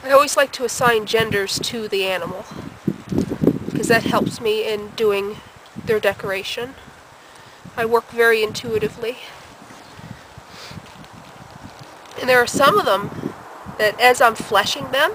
I always like to assign genders to the animal, because that helps me in doing their decoration. I work very intuitively. And there are some of them that as I'm fleshing them,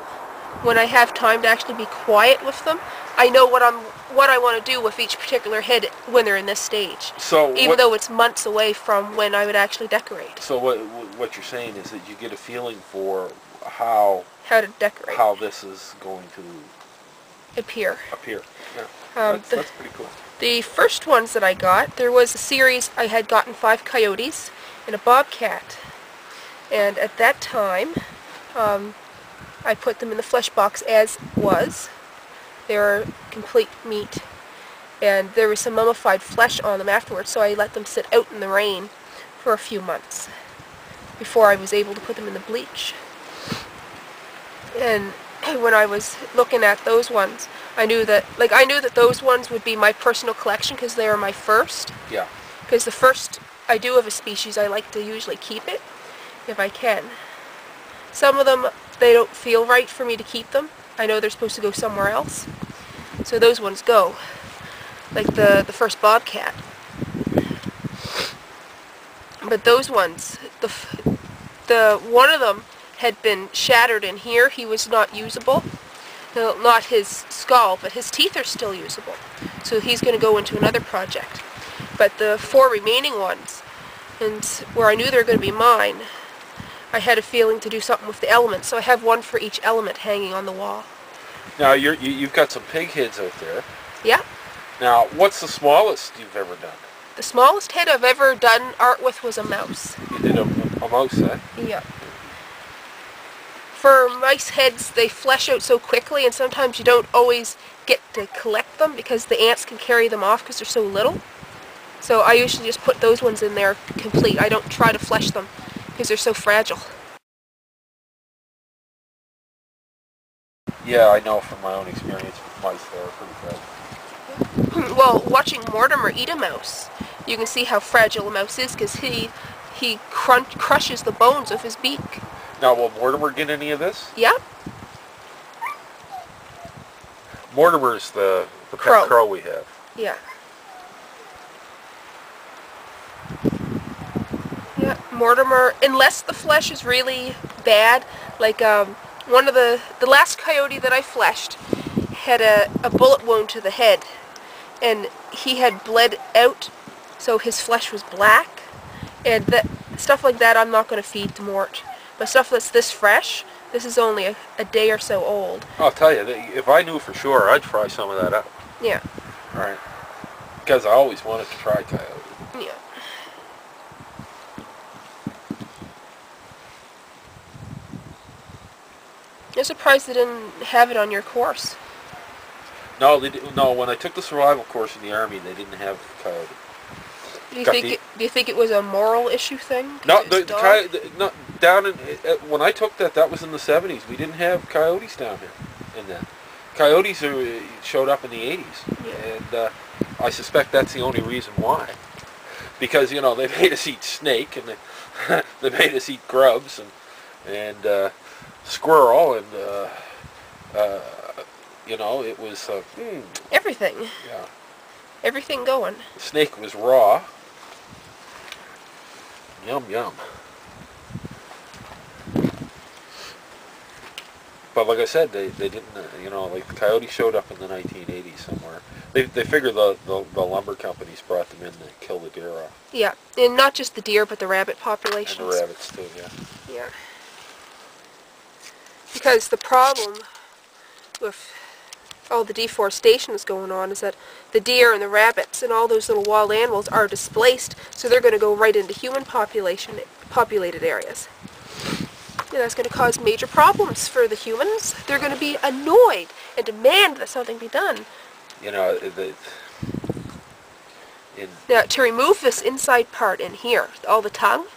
when I have time to actually be quiet with them, I know what I want to do with each particular head when they're in this stage. So even though it's months away from when I would actually decorate. So what you're saying is that you get a feeling for how to decorate. How this is going to appear. Yeah. That's pretty cool. The first ones that I got, there was a series, I had gotten 5 coyotes and a bobcat. And at that time, I put them in the flesh box as was. They were complete meat. And there was some mummified flesh on them afterwards, so I let them sit out in the rain for a few months before I was able to put them in the bleach. And when I was looking at those ones, I knew that those ones would be my personal collection because they are my first. Yeah. Because the first I do of a species, I like to usually keep it if I can. Some of them, they don't feel right for me to keep them. I know they're supposed to go somewhere else. So those ones go. Like the first bobcat. But those ones, the one of them had been shattered in here. He was not usable. No, not his skull, but his teeth are still usable. So he's going to go into another project. But the 4 remaining ones, and where I knew they were going to be mine, I had a feeling to do something with the elements. So I have one for each element hanging on the wall. Now you've got some pig heads out there. Yeah. Now, what's the smallest you've ever done? The smallest head I've ever done art with was a mouse. You did a mouse head? Yeah. For mice heads, they flesh out so quickly, and sometimes you don't always get to collect them because the ants can carry them off because they're so little. So I usually just put those ones in there complete. I don't try to flesh them because they're so fragile. Yeah, I know from my own experience with mice, they're pretty fragile. Well, watching Mortimer eat a mouse, you can see how fragile a mouse is because he crushes the bones of his beak. Now, will Mortimer get any of this? Yeah. Mortimer's the pet crow we have. Yeah. Yeah, Mortimer, unless the flesh is really bad, like one of the last coyote that I fleshed had a bullet wound to the head, and he had bled out, so his flesh was black, and stuff like that I'm not going to feed to Mort. But stuff that's this fresh, this is only a day or so old. I'll tell you, if I knew for sure, I'd fry some of that up. Yeah. All right. Because I always wanted to try coyote. Yeah. I'm surprised they didn't have it on your course. No, they didn't. No, when I took the survival course in the Army, they didn't have coyote. Do you think it was a moral issue thing? No, no. Down in when I took that was in the 70s. We didn't have coyotes down here. In that, coyotes showed up in the 80s, yeah. And I suspect that's the only reason why. Because they made us eat snake, and they made us eat grubs, and squirrel, and it was everything. Yeah. Everything going. The snake was raw. Yum, yum. But like I said, they didn't, like the coyote showed up in the 1980s somewhere. They figured the lumber companies brought them in to kill the deer off. Yeah, and not just the deer, but the rabbit populations. And the rabbits too, yeah. Yeah. Because the problem with all the deforestation that's going on is that the deer and the rabbits and all those little wild animals are displaced, so they're going to go right into human populated areas. And that's going to cause major problems for the humans. They're going to be annoyed and demand that something be done. Now, to remove this inside part in here, all the tongue,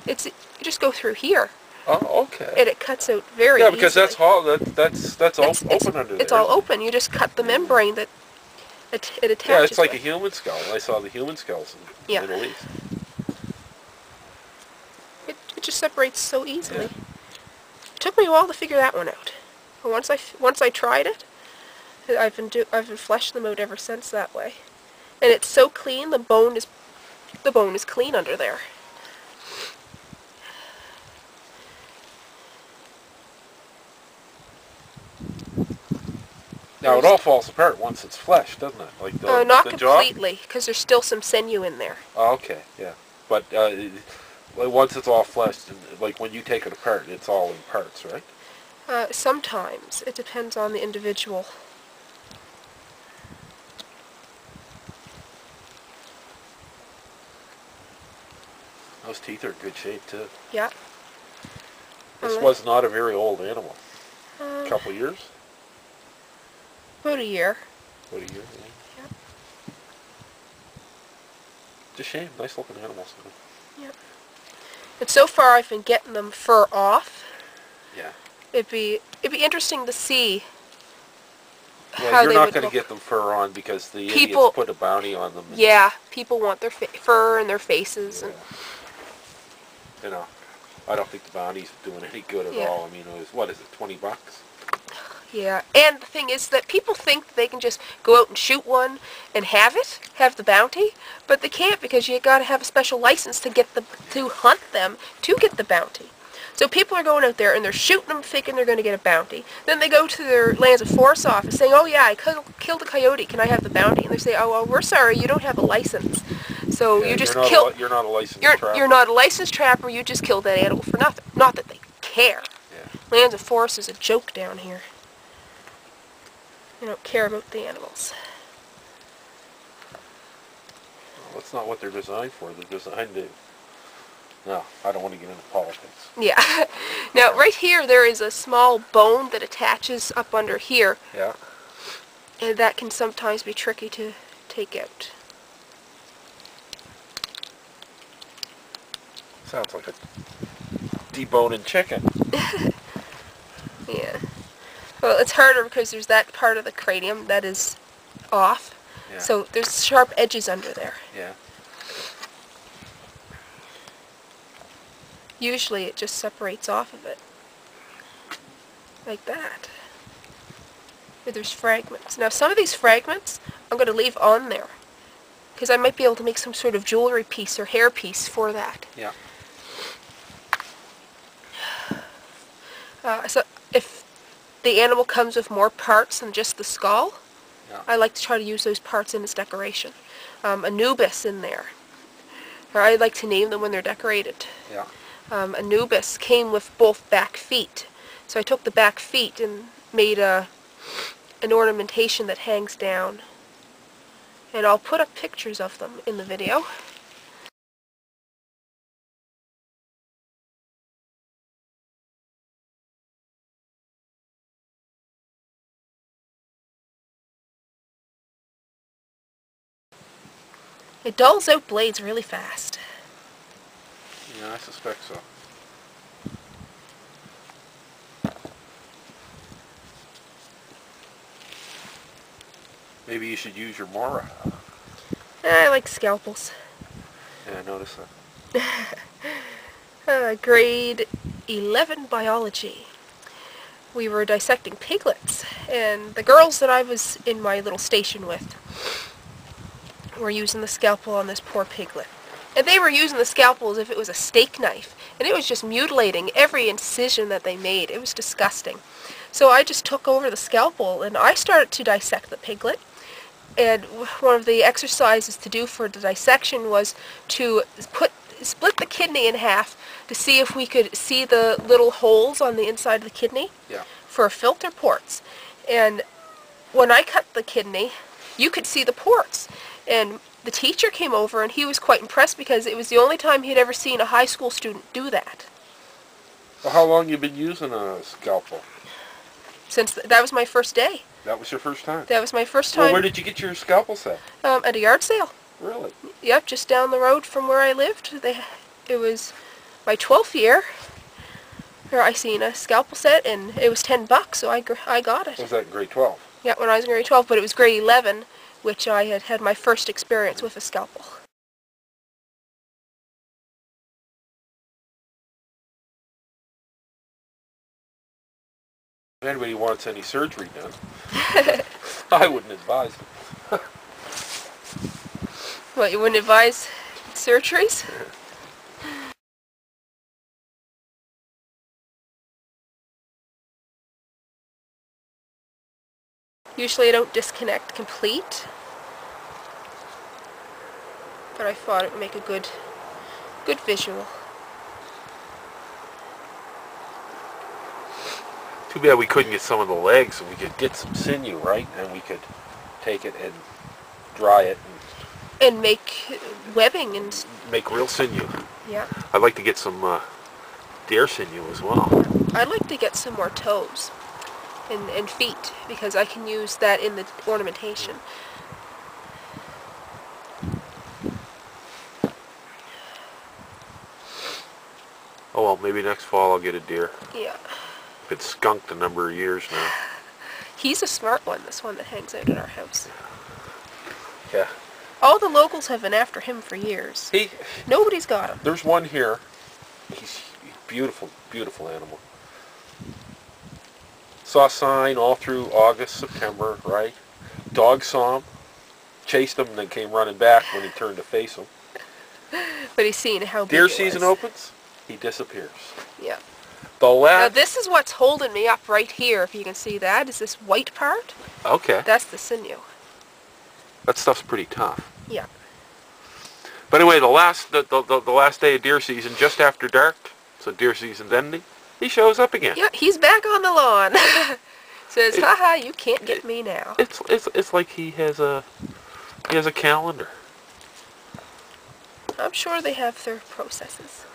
you just go through here. Oh, okay. And it cuts out very easily. Yeah, because that's all open under there. It's all open. You just cut the membrane that it attaches. Yeah, it's like with. a human skull. I saw the human skulls in the Middle East. It just separates so easily. It took me a while to figure that one out. But once I tried it, I've been fleshing them out ever since that way. And it's so clean, the bone is clean under there. Now it all falls apart once it's fleshed, doesn't it? Like Not the jaw? completely, because there's still some sinew in there. Oh, okay, yeah. But like once it's all fleshed, and like when you take it apart, it's all in parts, right? Sometimes. It depends on the individual. Those teeth are in good shape, too. Yeah. This was not a very old animal. A couple years? About a year. About a year, yeah. It's a shame. Nice looking animals. Yeah. But so far I've been getting them fur off. Yeah. It'd be interesting to see Well, how you're they not would going to look. get them fur on because the People- idiots put a bounty on them. Yeah, people want their fur and their faces. Yeah. And you know, I don't think the bounty's doing any good at all. I mean, it was, what is it, $20? yeah, and the thing is that people think that they can just go out and shoot one and have the bounty, but they can't because you got to have a special license to hunt them to get the bounty. So people are going out there and they're shooting them thinking they're going to get a bounty. Then they go to their Lands of Forest office saying, "Oh yeah, I killed a coyote. Can I have the bounty?" And they say, "Oh well, we're sorry, you don't have a license. So Yeah, you just killed. You're not a licensed trapper. You're not a licensed trapper. You just killed that animal for nothing. Not that they care. Yeah. Lands of Forest is a joke down here. They don't care about the animals. Well, that's not what they're designed for. They're designed to... No, I don't want to get into politics. Yeah. Now, right here, there is a small bone that attaches up under here. Yeah. And that can sometimes be tricky to take out. Sounds like a deboning chicken. Yeah. Well, it's harder because there's that part of the cranium that is off. Yeah. So there's sharp edges under there. Yeah. Usually it just separates off of it. Like that. But there's fragments. Now some of these fragments I'm going to leave on there. Because I might be able to make some sort of jewelry piece or hair piece for that. Yeah. So if the animal comes with more parts than just the skull, Yeah. I like to try to use those parts in its decoration. Anubis in there. Or I like to name them when they're decorated. Yeah. Anubis came with both back feet. So I took the back feet and made an ornamentation that hangs down. And I'll put up pictures of them in the video. It dulls out blades really fast. Yeah, I suspect so. Maybe you should use your Mora. I like scalpels. Yeah, I noticed that. Grade 11 biology. We were dissecting piglets, and the girls that I was in my little station with were using the scalpel on this poor piglet. And they were using the scalpel as if it was a steak knife, and it was just mutilating every incision that they made. It was disgusting. So I just took over the scalpel, and I started to dissect the piglet. And one of the exercises to do for the dissection was to split the kidney in half to see if we could see the little holes on the inside of the kidney for filter ports. And when I cut the kidney, you could see the ports. And the teacher came over and he was quite impressed because it was the only time he'd ever seen a high school student do that. Well, how long you been using a scalpel? Since that was my first day. That was your first time? That was my first time. Well, where did you get your scalpel set? At a yard sale. Really? Yep, just down the road from where I lived. It was my 12th year where I seen a scalpel set, and it was $10, so I got it. Was that in grade 12? Yeah, when I was in grade 12, but it was grade 11, which I had my first experience with a scalpel. If anybody wants any surgery done, I wouldn't advise it. What, you wouldn't advise surgeries? Usually I don't disconnect complete, but I thought it would make a good visual. Too bad we couldn't get some of the legs, so we could get some sinew, right? And we could take it and dry it And make webbing and... make real sinew. Yeah. I'd like to get some deer sinew as well. I'd like to get some more toes and feet, because I can use that in the ornamentation. Oh well, maybe next fall I'll get a deer. Yeah. It's skunked a number of years now. He's a smart one, this one that hangs out in our house. Yeah. All the locals have been after him for years. Nobody's got him. There's one here. He's beautiful, beautiful animal. Saw a sign all through August, September, right? Dog saw him, chased him, and then came running back when he turned to face him. But he's seen how big Deer it season was. opens, he disappears. Yeah. The last... Now this is what's holding me up right here, if you can see that, is this white part. Okay. That's the sinew. That stuff's pretty tough. Yeah. But anyway, the last day of deer season, just after dark, so deer season's ending, he shows up again. Yeah, he's back on the lawn. Says, haha, you can't get me now. It's like he has a calendar. I'm sure they have their processes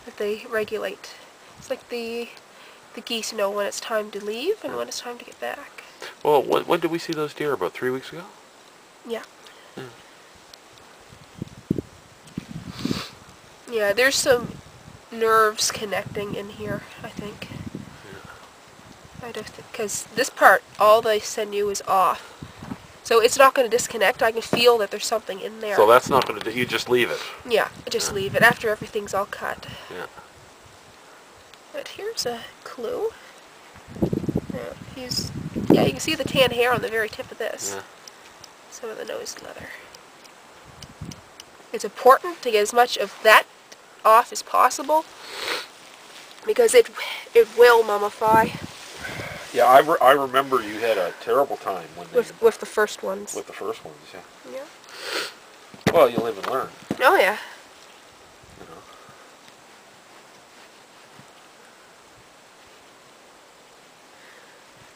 that they regulate. It's like the geese know when it's time to leave and when it's time to get back. Well, when did we see those deer? About 3 weeks ago? Yeah. Yeah, there's some nerves connecting in here, I think. I don't think, because this part, all the sinew is off. So it's not going to disconnect. I can feel that there's something in there. So that's not going to do, you just leave it. Yeah, just leave it after everything's all cut. Yeah. But here's a clue. Yeah, you can see the tan hair on the very tip of this. Yeah. Some of the nose leather. It's important to get as much of that off as possible, because it will mummify. Yeah, I remember you had a terrible time when with the first ones. With the first ones, yeah. Yeah. Well, you live and learn. Oh yeah. You know.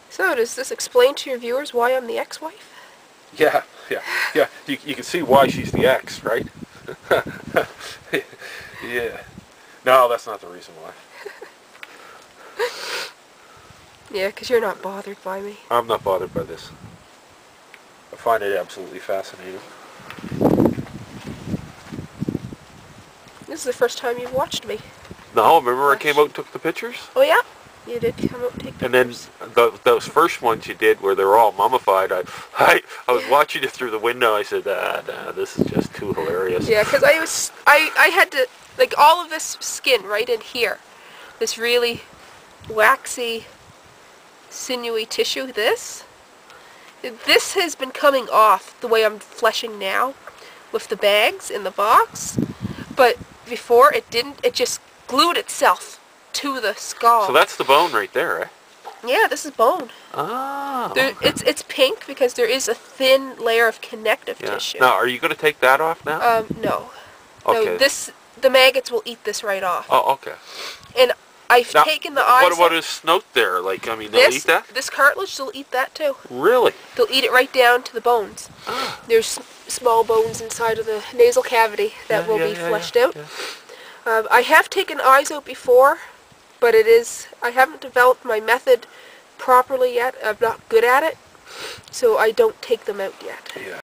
So does this explain to your viewers why I'm the ex-wife? Yeah. You can see why she's the ex, right? Yeah. No, that's not the reason why. Yeah, because you're not bothered by me. I'm not bothered by this. I find it absolutely fascinating. This is the first time you've watched me. No, remember I came out and took the pictures? Oh yeah? You did come out and take pictures. And then those first ones you did where they're all mummified, I was watching it through the window. I said, nah, this is just too hilarious. Yeah, because I had to, like, all of this skin right in here, this really waxy, sinewy tissue, this has been coming off the way I'm fleshing now with the bags in the box, but before it didn't. It just glued itself to the skull. So that's the bone right there, eh? Yeah, this is bone. Oh. Okay. It's pink because there is a thin layer of connective tissue. Now, are you going to take that off now? No. Okay. No, the maggots will eat this right off. Oh, okay. And I've taken the eyes. What is snout there? Like, I mean, they'll eat that? This cartilage, they'll eat that too. Really? They'll eat it right down to the bones. Ah. There's small bones inside of the nasal cavity that will be fleshed out. Yeah. I have taken eyes out before, but I haven't developed my method properly yet. I'm not good at it, so I don't take them out yet. Yeah.